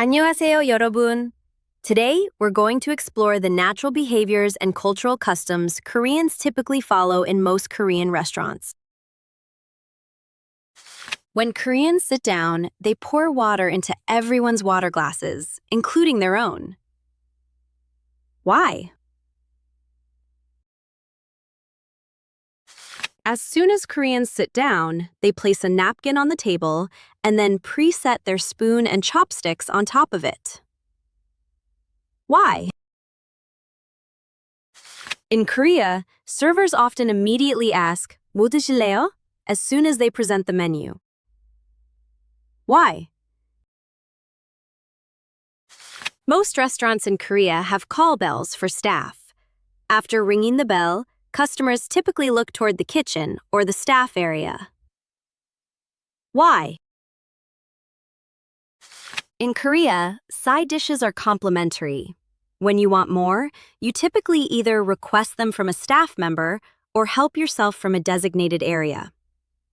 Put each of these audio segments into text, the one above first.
안녕하세요, 여러분. Today, we're going to explore the natural behaviors and cultural customs Koreans typically follow in most Korean restaurants. When Koreans sit down, they pour water into everyone's water glasses, including their own. Why? As soon as Koreans sit down, they place a napkin on the table and then preset their spoon and chopsticks on top of it. Why? In Korea, servers often immediately ask, "뭐 드실래요?" as soon as they present the menu. Why? Most restaurants in Korea have call bells for staff. After ringing the bell, customers typically look toward the kitchen or the staff area. Why? In Korea, side dishes are complimentary. When you want more, you typically either request them from a staff member or help yourself from a designated area.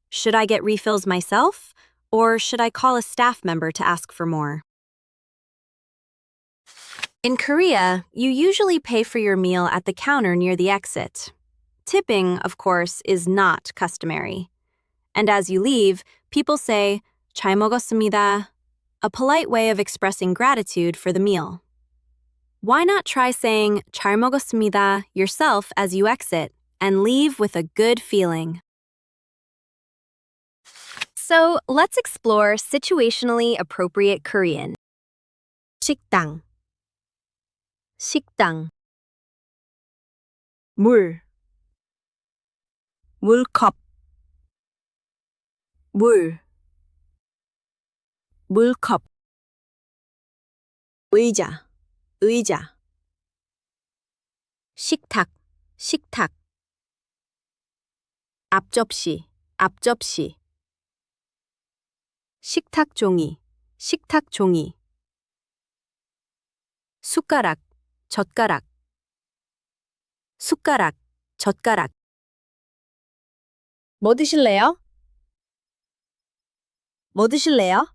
Should I get refills myself, or should I call a staff member to ask for more? In Korea, you usually pay for your meal at the counter near the exit. Tipping, of course, is not customary. And as you leave, people say, "잘-meogeoss-seumnida," a polite way of expressing gratitude for the meal. Why not try saying "잘-meogeoss-seumnida" yourself as you exit and leave with a good feeling? So let's explore situationally appropriate Korean. 식당, 식당. 물, 물컵, 물, 물컵. 의자, 의자. 식탁, 식탁. 앞접시, 앞접시. 식탁 종이, 식탁 종이. 숟가락, 젓가락. 숟가락, 젓가락. 뭐 드실래요? 뭐 드실래요?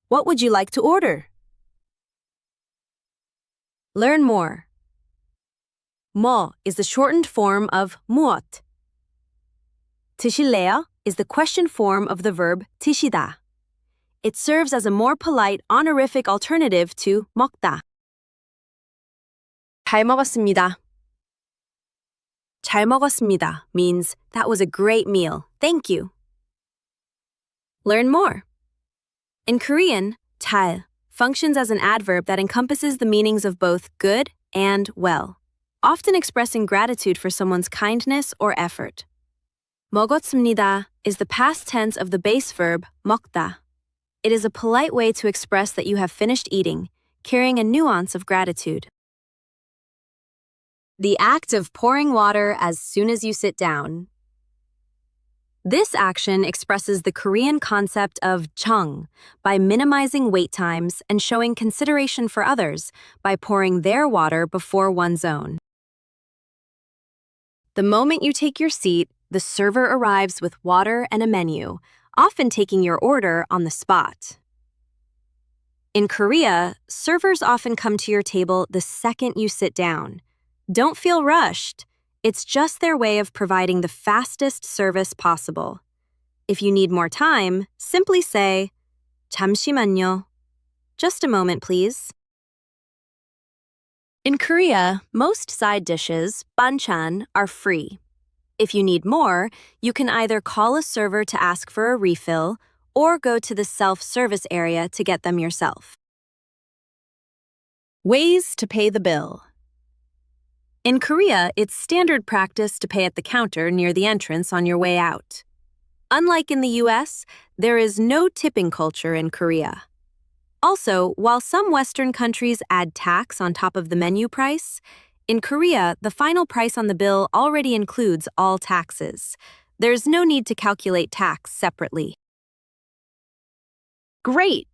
What would you like to order? Learn more. 뭐 is the shortened form of 무엇. 드실래요 is the question form of the verb 드시다. It serves as a more polite, honorific alternative to 먹다. 잘 먹었습니다. 잘 먹었습니다 means that was a great meal. Thank you. Learn more. In Korean, 잘 functions as an adverb that encompasses the meanings of both good and well, often expressing gratitude for someone's kindness or effort. 먹었습니다 is the past tense of the base verb 먹다. It is a polite way to express that you have finished eating, carrying a nuance of gratitude. The act of pouring water as soon as you sit down. This action expresses the Korean concept of chung by minimizing wait times and showing consideration for others by pouring their water before one's own. The moment you take your seat, the server arrives with water and a menu, often taking your order on the spot. In Korea, servers often come to your table the second you sit down. Don't feel rushed. It's just their way of providing the fastest service possible. If you need more time, simply say, 잠시만요. Just a moment, please. In Korea, most side dishes, banchan, are free. If you need more, you can either call a server to ask for a refill or go to the self-service area to get them yourself. Ways to pay the bill. In Korea, it's standard practice to pay at the counter near the entrance on your way out. Unlike in the US, there is no tipping culture in Korea. Also, while some Western countries add tax on top of the menu price, in Korea, the final price on the bill already includes all taxes. There's no need to calculate tax separately. Great!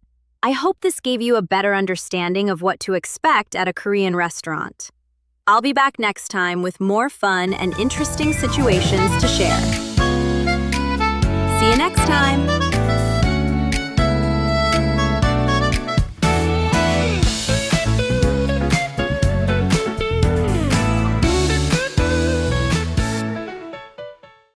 I hope this gave you a better understanding of what to expect at a Korean restaurant. I'll be back next time with more fun and interesting situations to share. See you next time!